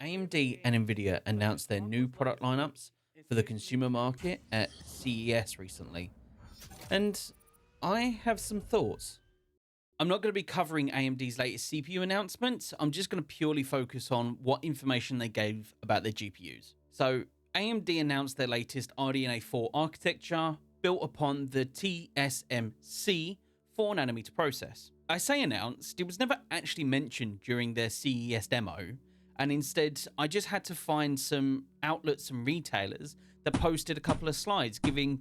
AMD and NVIDIA announced their new product lineups for the consumer market at CES recently, and I have some thoughts. I'm not going to be covering AMD's latest CPU announcements. I'm just going to purely focus on what information they gave about their GPUs. So, AMD announced their latest RDNA 4 architecture built upon the TSMC 4nm process. I say announced, it was never actually mentioned during their CES demo, and instead I just had to find some outlets and retailers that posted a couple of slides giving,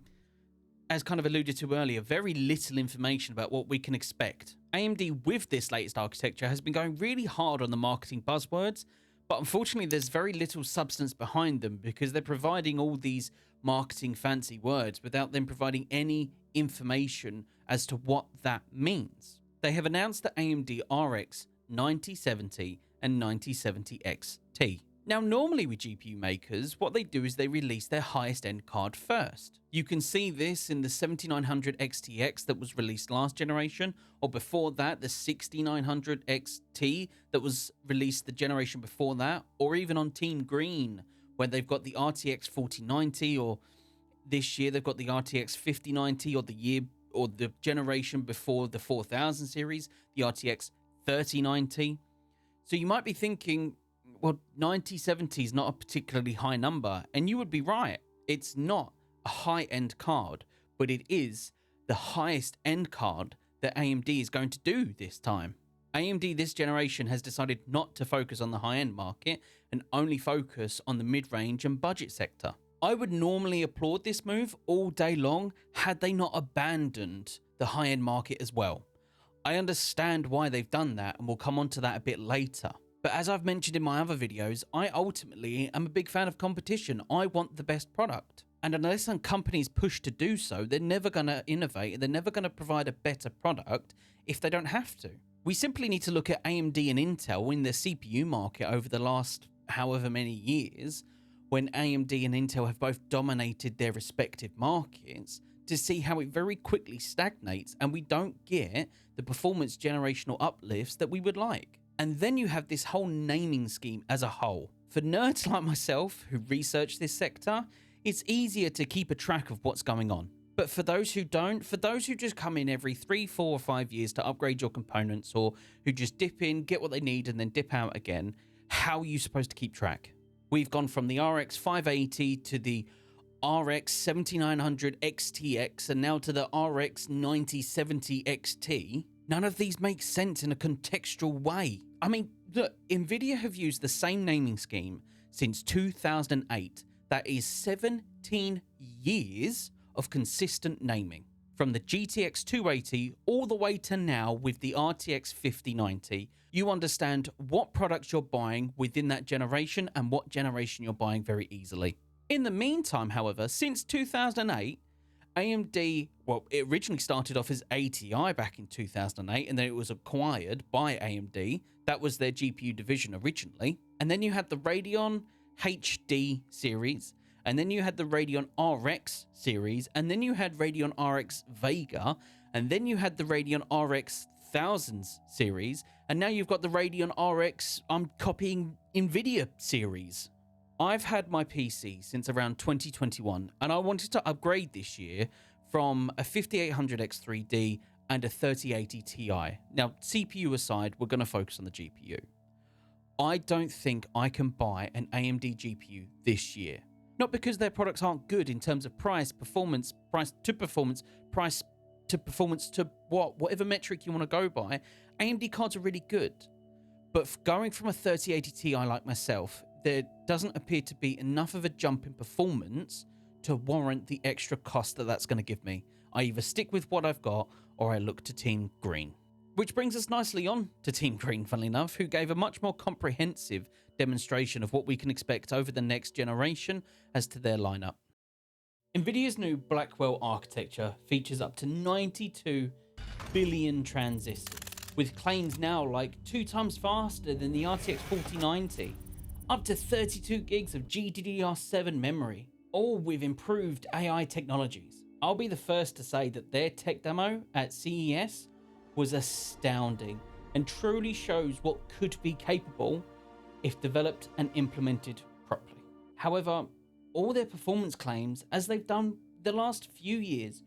as kind of alluded to earlier, very little information about what we can expect. AMD with this latest architecture has been going really hard on the marketing buzzwords, but unfortunately there's very little substance behind them because they're providing all these marketing fancy words without them providing any information as to what that means. They have announced the AMD RX 9070 and 9070 XT. Now, normally with GPU makers, what they do is they release their highest end card first. You can see this in the 7900 XTX that was released last generation, or before that, the 6900 XT that was released the generation before that, or even on Team Green, where they've got the RTX 4090, or this year they've got the RTX 5090, or the generation before the 4000 series, the RTX 3090. So you might be thinking, well, 9070 is not a particularly high number, and you would be right. It's not a high-end card, but it is the highest end card that AMD is going to do this time. AMD this generation has decided not to focus on the high-end market and only focus on the mid-range and budget sector. I would normally applaud this move all day long had they not abandoned the high-end market as well. I understand why they've done that, and we'll come on to that a bit later. But as I've mentioned in my other videos, I ultimately am a big fan of competition. I want the best product. And unless some companies push to do so, they're never going to innovate. They're never going to provide a better product if they don't have to. We simply need to look at AMD and Intel in the CPU market over the last however many years, when AMD and Intel have both dominated their respective markets, to see how it very quickly stagnates and we don't get the performance generational uplifts that we would like. And then you have this whole naming scheme as a whole. For nerds like myself who research this sector, it's easier to keep a track of what's going on. But for those who don't, for those who just come in every 3, 4 or 5 years to upgrade your components, or who just dip in, get what they need and then dip out again, how are you supposed to keep track? We've gone from the RX 580 to the RX 7900 XTX and now to the RX 9070 XT. None of these make sense in a contextual way. I mean, look, NVIDIA have used the same naming scheme since 2008. That is 17 years of consistent naming. From the GTX 280 all the way to now with the RTX 5090, you understand what products you're buying within that generation and what generation you're buying very easily. In the meantime, however, since 2008, AMD, well, it originally started off as ATI back in 2008, and then it was acquired by AMD. That was their GPU division originally. And then you had the Radeon HD series, and then you had the Radeon RX series, and then you had Radeon RX Vega, and then you had the Radeon RX Thousands series, and now you've got the Radeon RX, I'm copying NVIDIA series. I've had my PC since around 2021, and I wanted to upgrade this year from a 5800X3D and a 3080 Ti. Now, CPU aside, we're going to focus on the GPU. I don't think I can buy an AMD GPU this year. Not because their products aren't good in terms of price to performance to whatever metric you want to go by. AMD cards are really good. But going from a 3080 Ti like myself, there doesn't appear to be enough of a jump in performance to warrant the extra cost that that's going to give me. I either stick with what I've got or I look to Team Green. Which brings us nicely on to Team Green, funnily enough, who gave a much more comprehensive demonstration of what we can expect over the next generation as to their lineup. NVIDIA's new Blackwell architecture features up to 92 billion transistors, with claims now like 2 times faster than the RTX 4090, up to 32 gigs of GDDR7 memory, all with improved AI technologies. I'll be the first to say that their tech demo at CES was astounding and truly shows what could be capable if developed and implemented properly. However, all their performance claims, as they've done the last few years,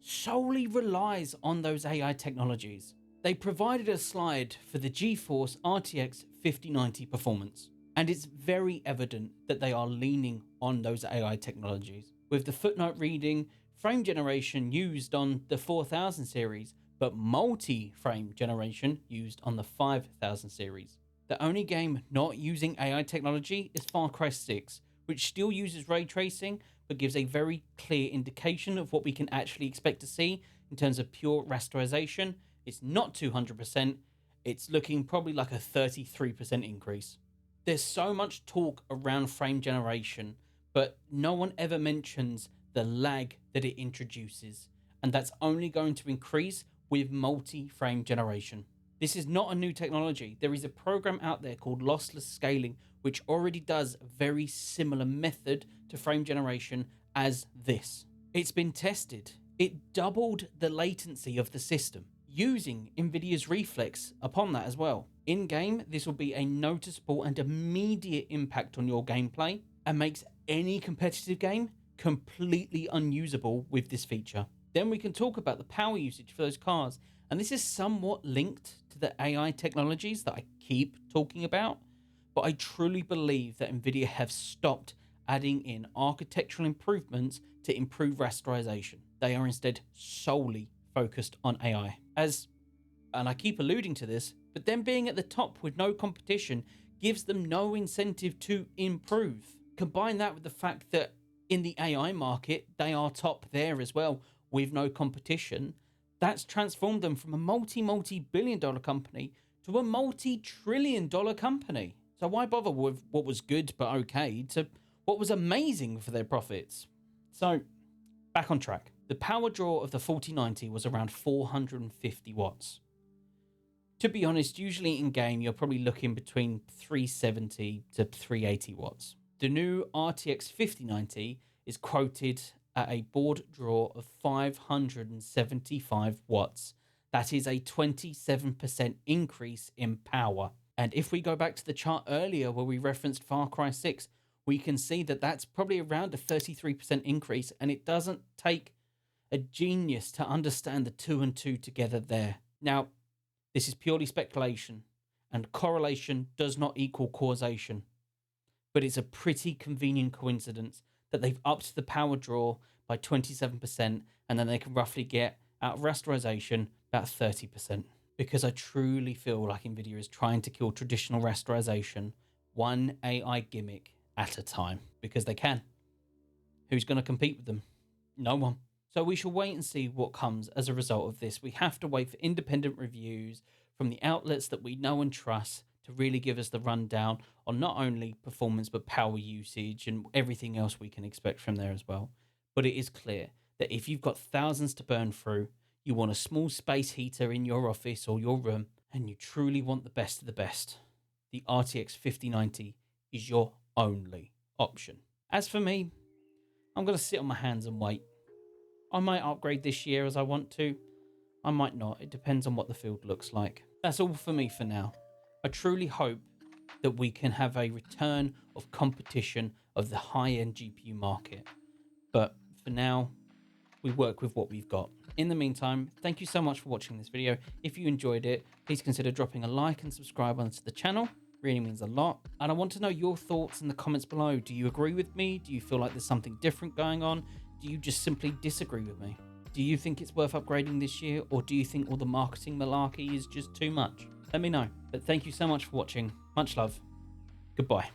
solely relies on those AI technologies. They provided a slide for the GeForce RTX 5090 performance, and it's very evident that they are leaning on those AI technologies, with the footnote reading frame generation used on the 4000 series, but multi-frame generation used on the 5000 series. The only game not using AI technology is Far Cry 6, which still uses ray tracing, but gives a very clear indication of what we can actually expect to see in terms of pure rasterization. It's not 200%, it's looking probably like a 33% increase. There's so much talk around frame generation, but no one ever mentions the lag that it introduces, and that's only going to increase with multi-frame generation. This is not a new technology. There is a program out there called lossless scaling, which already does a very similar method to frame generation as this. It's been tested. It doubled the latency of the system, using NVIDIA's Reflex upon that as well. In-game, this will be a noticeable and immediate impact on your gameplay and makes any competitive game completely unusable with this feature. Then we can talk about the power usage for those cars, and this is somewhat linked to the AI technologies that I keep talking about, but I truly believe that NVIDIA have stopped adding in architectural improvements to improve rasterization. They are instead solely focused on AI. And I keep alluding to this, but them being at the top with no competition gives them no incentive to improve. Combine that with the fact that in the AI market, they are top there as well with no competition. That's transformed them from a multi-billion dollar company to a multi-trillion dollar company. So why bother with what was good but okay to what was amazing for their profits? So back on track. The power draw of the 4090 was around 450 watts. To be honest, usually in game, you're probably looking between 370 to 380 watts. The new RTX 5090 is quoted at a board draw of 575 watts. That is a 27% increase in power. And if we go back to the chart earlier where we referenced Far Cry 6, we can see that that's probably around a 33% increase, and it doesn't take a genius to understand the 2 and 2 together there. Now, this is purely speculation, and correlation does not equal causation. But it's a pretty convenient coincidence that they've upped the power draw by 27%, and then they can roughly get out of rasterization about 30%. Because I truly feel like NVIDIA is trying to kill traditional rasterization one AI gimmick at a time, because they can. Who's going to compete with them? No one. So we shall wait and see what comes as a result of this. We have to wait for independent reviews from the outlets that we know and trust to really give us the rundown on not only performance but power usage and everything else we can expect from there as well. But it is clear that if you've got thousands to burn through, you want a small space heater in your office or your room, and you truly want the best of the best, the RTX 5090 is your only option. As for me, I'm going to sit on my hands and wait. I might upgrade this year as I want to. I might not. It depends on what the field looks like. That's all for me for now. I truly hope that we can have a return of competition of the high-end GPU market. But for now, we work with what we've got. In the meantime, thank you so much for watching this video. If you enjoyed it, please consider dropping a like and subscribe onto the channel. Really means a lot. And I want to know your thoughts in the comments below. Do you agree with me? Do you feel like there's something different going on? Do you just simply disagree with me? Do you think it's worth upgrading this year, or do you think all the marketing malarkey is just too much? Let me know. But thank you so much for watching. Much love. Goodbye.